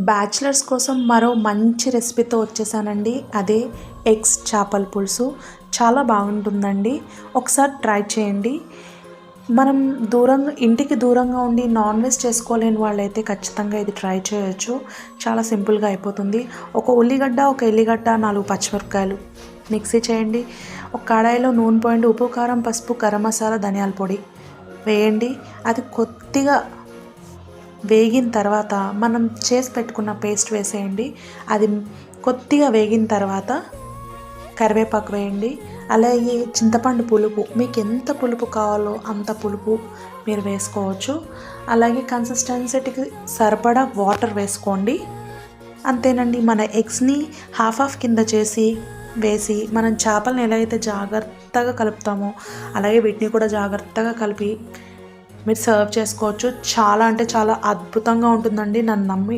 Bachelors కోసం మరో మంచి రెసిపీతో వచ్చేసానండి. అదే ఎగ్స్ చేపల పులుసు. చాలా బాగుంటుందండి, ఒకసారి ట్రై చేయండి. మనం ఇంటికి దూరంగా ఉండి నాన్ వెజ్ చేసుకోలేని వాళ్ళైతే ఖచ్చితంగా ఇది ట్రై చేయొచ్చు. చాలా సింపుల్గా అయిపోతుంది. ఒక ఉల్లిగడ్డ, ఒక ఎల్లిగడ్డ, 4 పచ్చిమిరపకాయలు మిక్సీ చేయండి. ఒక కడాయిలో నూనె పోయండి. ఉప్పు, కారం, పసుపు, గరం మసాలా, ధనియాల పొడి వేయండి. అది కొద్దిగా వేగిన తర్వాత మనం చేసి పెట్టుకున్న పేస్ట్ వేసేయండి. అది కొద్దిగా వేగిన తర్వాత కరివేపాకు వేయండి. అలాగే చింతపండు పులుపు, మీకు ఎంత పులుపు కావాలో అంత పులుపు మీరు వేసుకోవచ్చు. అలాగే కన్సిస్టెన్సీకి సరిపడా వాటర్ వేసుకోండి. అంతేనండి. మన ఎగ్స్ని హాఫ్ కింద వేసి మనం చేపలను ఎలా అయితే జాగ్రత్తగా కలుపుతామో అలాగే వీటిని కూడా జాగ్రత్తగా కలిపి మీరు సర్వ్ చేసుకోవచ్చు. చాలా అంటే చాలా అద్భుతంగా ఉంటుందండి. నన్ను నమ్మి